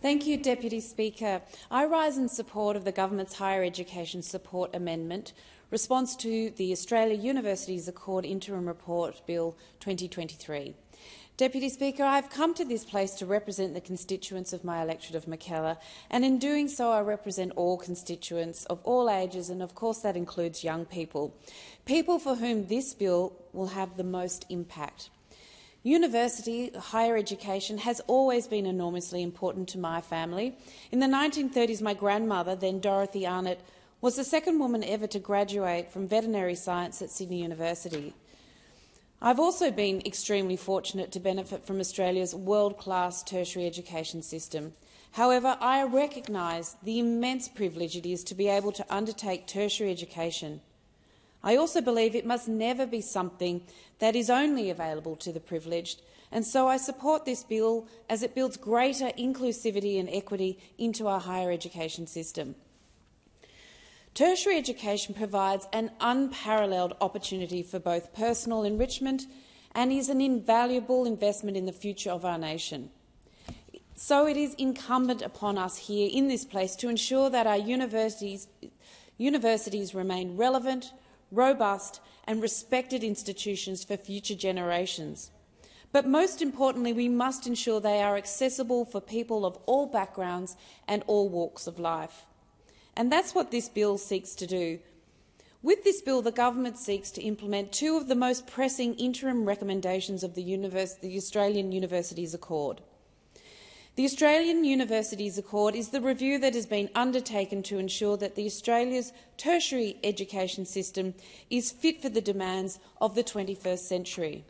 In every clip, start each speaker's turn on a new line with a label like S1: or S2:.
S1: Thank you, Deputy Speaker. I rise in support of the Government's Higher Education Support Amendment, response to the Australia Universities Accord Interim Report Bill 2023. Deputy Speaker, I have come to this place to represent the constituents of my electorate of Mackellar, and in doing so I represent all constituents of all ages, and of course that includes young people, people for whom this bill will have the most impact. University, higher education, has always been enormously important to my family. In the 1930s, my grandmother, then Dorothy Arnott, was the second woman ever to graduate from veterinary science at Sydney University. I've also been extremely fortunate to benefit from Australia's world-class tertiary education system. However, I recognise the immense privilege it is to be able to undertake tertiary education. I also believe it must never be something that is only available to the privileged, and so I support this bill as it builds greater inclusivity and equity into our higher education system. Tertiary education provides an unparalleled opportunity for both personal enrichment and is an invaluable investment in the future of our nation. So it is incumbent upon us here in this place to ensure that our universities remain relevant, robust and respected institutions for future generations. But most importantly, we must ensure they are accessible for people of all backgrounds and all walks of life. And that's what this bill seeks to do. With this bill, the government seeks to implement two of the most pressing interim recommendations of the Australian Universities Accord. The Australian Universities Accord is the review that has been undertaken to ensure that Australia's tertiary education system is fit for the demands of the 21st century.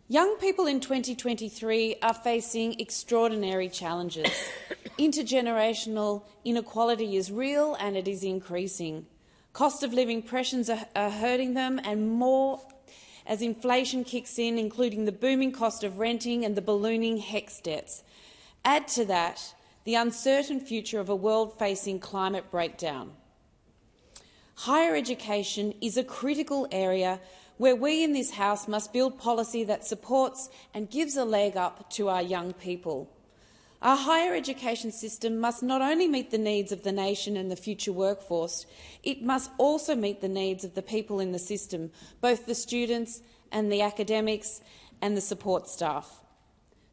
S1: Young people in 2023 are facing extraordinary challenges. Intergenerational inequality is real and it is increasing. Cost of living pressures are hurting them, and more as inflation kicks in, including the booming cost of renting and the ballooning HECS debts. Add to that the uncertain future of a world facing climate breakdown. Higher education is a critical area where we in this House must build policy that supports and gives a leg up to our young people. Our higher education system must not only meet the needs of the nation and the future workforce, it must also meet the needs of the people in the system, both the students and the academics and the support staff.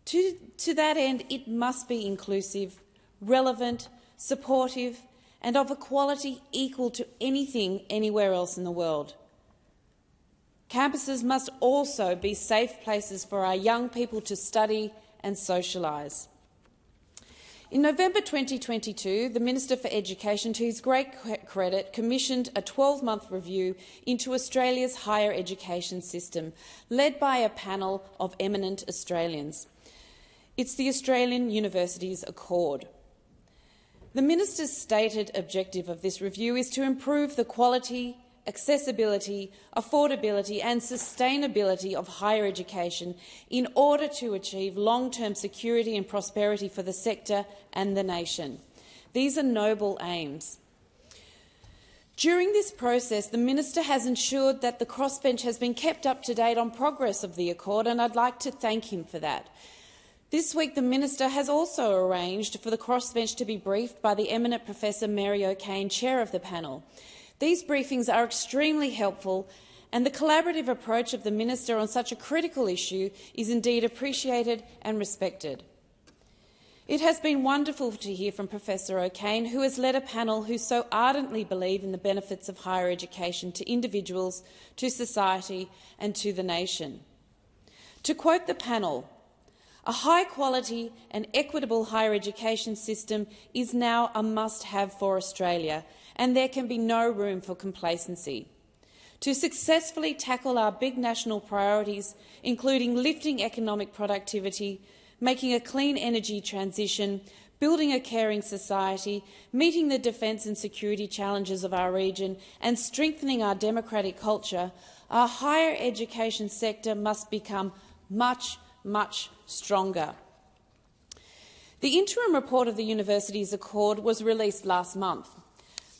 S1: To that end, it must be inclusive, relevant, supportive and of a quality equal to anything anywhere else in the world. Campuses must also be safe places for our young people to study and socialise. In November 2022, the Minister for Education, to his great credit, commissioned a 12-month review into Australia's higher education system, led by a panel of eminent Australians. It's the Australian Universities Accord. The Minister's stated objective of this review is to improve the quality, accessibility, affordability and sustainability of higher education in order to achieve long-term security and prosperity for the sector and the nation. These are noble aims. During this process, the Minister has ensured that the crossbench has been kept up to date on progress of the Accord, and I'd like to thank him for that. This week, the Minister has also arranged for the crossbench to be briefed by the eminent Professor Mary O'Kane, chair of the panel. These briefings are extremely helpful, and the collaborative approach of the Minister on such a critical issue is indeed appreciated and respected. It has been wonderful to hear from Professor O'Kane, who has led a panel who so ardently believe in the benefits of higher education to individuals, to society and to the nation. To quote the panel, "A high-quality and equitable higher education system is now a must-have for Australia, and there can be no room for complacency. To successfully tackle our big national priorities, including lifting economic productivity, making a clean energy transition, building a caring society, meeting the defence and security challenges of our region and strengthening our democratic culture, our higher education sector must become much stronger." The interim report of the Universities Accord was released last month.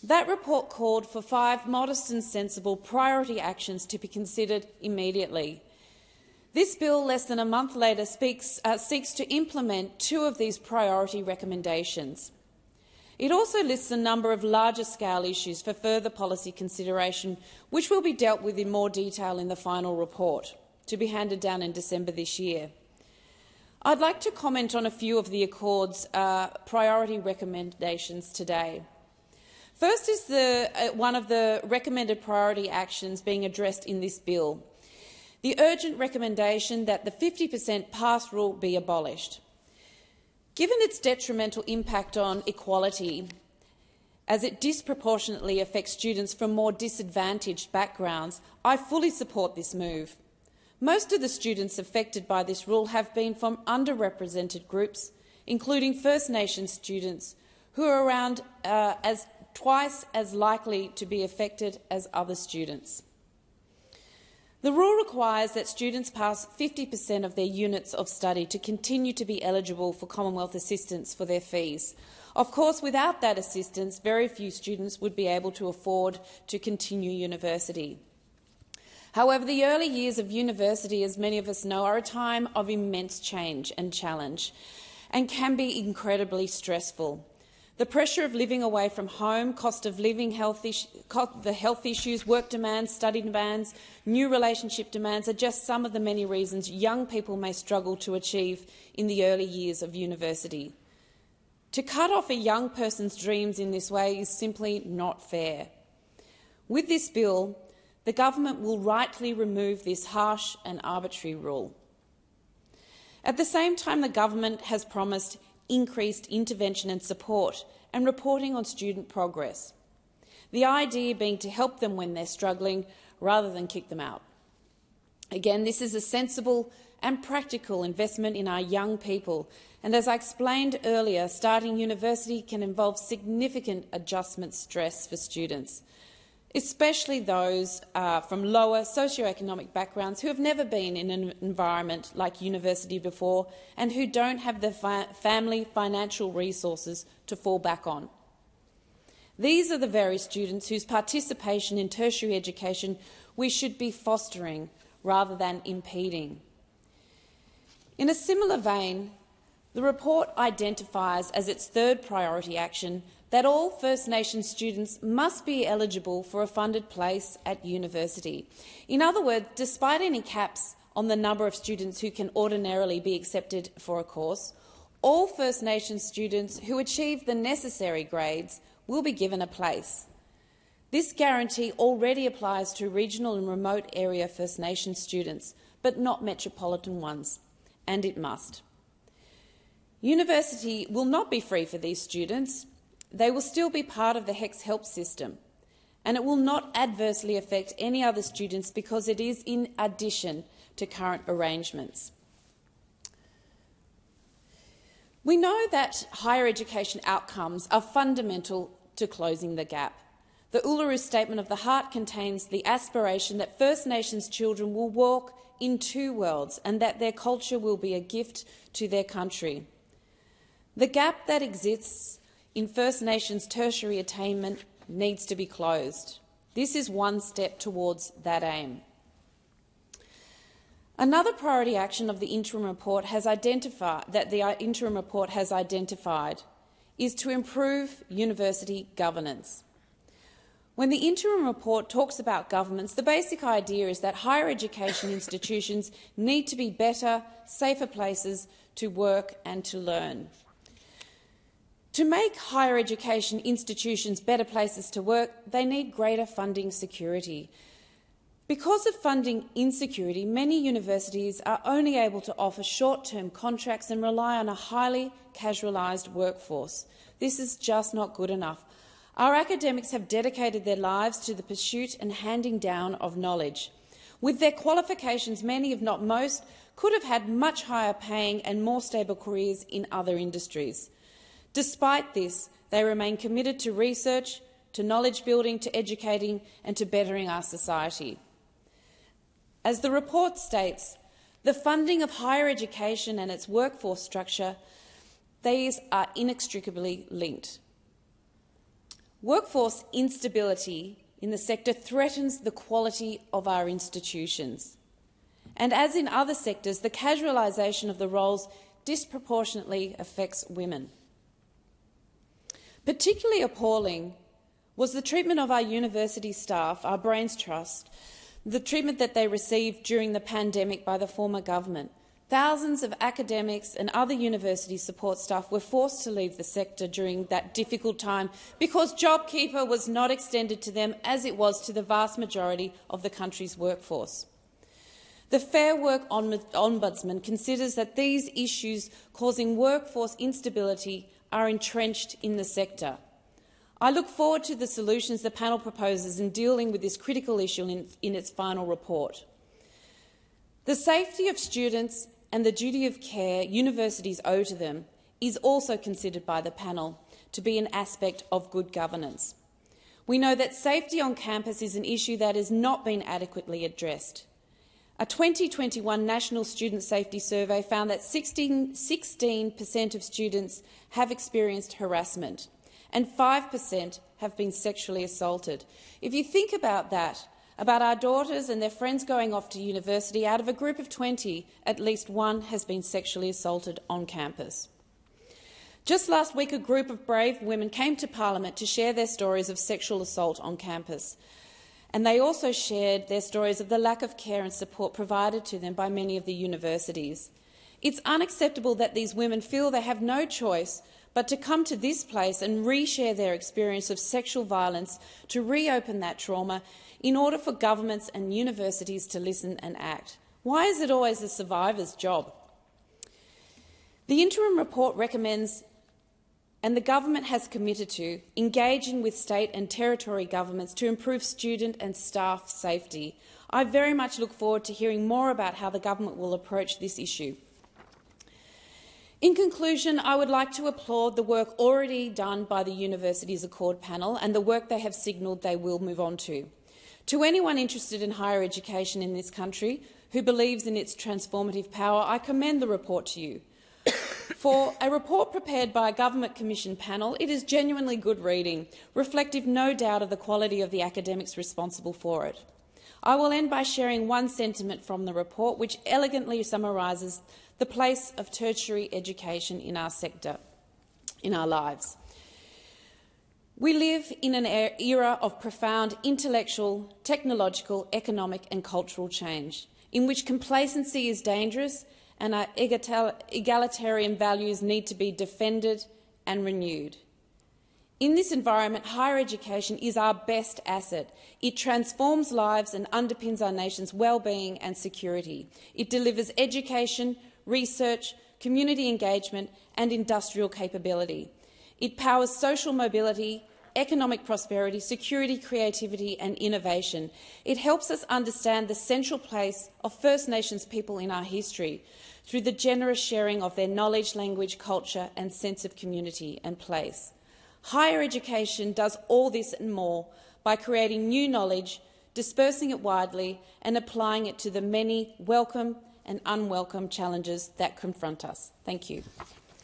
S1: That report called for 5 modest and sensible priority actions to be considered immediately. This bill, less than a month later, seeks to implement 2 of these priority recommendations. It also lists a number of larger-scale issues for further policy consideration, which will be dealt with in more detail in the final report, to be handed down in December this year. I'd like to comment on a few of the Accord's priority recommendations today. First is one of the recommended priority actions being addressed in this bill, the urgent recommendation that the 50% pass rule be abolished. Given its detrimental impact on equality, as it disproportionately affects students from more disadvantaged backgrounds, I fully support this move. Most of the students affected by this rule have been from underrepresented groups, including First Nations students, who are around twice as likely to be affected as other students. The rule requires that students pass 50% of their units of study to continue to be eligible for Commonwealth assistance for their fees. Of course, without that assistance, very few students would be able to afford to continue university. However, the early years of university, as many of us know, are a time of immense change and challenge and can be incredibly stressful. The pressure of living away from home, cost of living, the health issues, work demands, study demands, new relationship demands are just some of the many reasons young people may struggle to achieve in the early years of university. To cut off a young person's dreams in this way is simply not fair. With this bill, the government will rightly remove this harsh and arbitrary rule. At the same time, the government has promised increased intervention and support and reporting on student progress, the idea being to help them when they're struggling rather than kick them out. Again, this is a sensible and practical investment in our young people, and as I explained earlier, starting university can involve significant adjustment stress for students, especially those from lower socioeconomic backgrounds who have never been in an environment like university before and who don't have the family financial resources to fall back on. These are the very students whose participation in tertiary education we should be fostering rather than impeding. In a similar vein, the report identifies as its 3rd priority action that all First Nations students must be eligible for a funded place at university. In other words, despite any caps on the number of students who can ordinarily be accepted for a course, all First Nations students who achieve the necessary grades will be given a place. This guarantee already applies to regional and remote area First Nations students, but not metropolitan ones, and it must. University will not be free for these students. They will still be part of the HECS help system, and it will not adversely affect any other students because it is in addition to current arrangements. We know that higher education outcomes are fundamental to closing the gap. The Uluru Statement of the Heart contains the aspiration that First Nations children will walk in 2 worlds and that their culture will be a gift to their country. The gap that exists in First Nations tertiary attainment needs to be closed. This is one step towards that aim. Another priority action of the interim report has identified is to improve university governance. When the interim report talks about governance, the basic idea is that higher education institutions need to be better, safer places to work and to learn. To make higher education institutions better places to work, they need greater funding security. Because of funding insecurity, many universities are only able to offer short-term contracts and rely on a highly casualised workforce. This is just not good enough. Our academics have dedicated their lives to the pursuit and handing down of knowledge. With their qualifications, many, if not most, could have had much higher paying and more stable careers in other industries. Despite this, they remain committed to research, to knowledge building, to educating and to bettering our society. As the report states, the funding of higher education and its workforce structure, these are inextricably linked. Workforce instability in the sector threatens the quality of our institutions. and as in other sectors, the casualisation of the roles disproportionately affects women. Particularly appalling was the treatment of our university staff, our Brains Trust, the treatment that they received during the pandemic by the former government. Thousands of academics and other university support staff were forced to leave the sector during that difficult time because JobKeeper was not extended to them as it was to the vast majority of the country's workforce. The Fair Work Ombudsman considers that these issues causing workforce instability are entrenched in the sector. I look forward to the solutions the panel proposes in dealing with this critical issue in its final report. The safety of students and the duty of care universities owe to them is also considered by the panel to be an aspect of good governance. We know that safety on campus is an issue that has not been adequately addressed. A 2021 National Student Safety Survey found that 16% of students have experienced harassment and 5% have been sexually assaulted. If you think about that, about our daughters and their friends going off to university, out of a group of 20, at least one has been sexually assaulted on campus. Just last week, a group of brave women came to Parliament to share their stories of sexual assault on campus. And they also shared their stories of the lack of care and support provided to them by many of the universities. It's unacceptable that these women feel they have no choice but to come to this place and re-share their experience of sexual violence to reopen that trauma in order for governments and universities to listen and act. Why is it always the survivor's job? The interim report recommends, and the government has committed to, engaging with state and territory governments to improve student and staff safety. I very much look forward to hearing more about how the government will approach this issue. In conclusion, I would like to applaud the work already done by the Universities Accord panel and the work they have signalled they will move on to. To anyone interested in higher education in this country who believes in its transformative power, I commend the report to you. For a report prepared by a government-commissioned panel, it is genuinely good reading, reflective no doubt of the quality of the academics responsible for it. I will end by sharing one sentiment from the report which elegantly summarises the place of tertiary education in our sector, in our lives. We live in an era of profound intellectual, technological, economic and cultural change, in which complacency is dangerous and our egalitarian values need to be defended and renewed. In this environment, higher education is our best asset. It transforms lives and underpins our nation's well-being and security. It delivers education, research, community engagement and industrial capability. It powers social mobility, economic prosperity, security, creativity and innovation. It helps us understand the central place of First Nations people in our history through the generous sharing of their knowledge, language, culture and sense of community and place. Higher education does all this and more by creating new knowledge, dispersing it widely and applying it to the many welcome and unwelcome challenges that confront us. Thank you.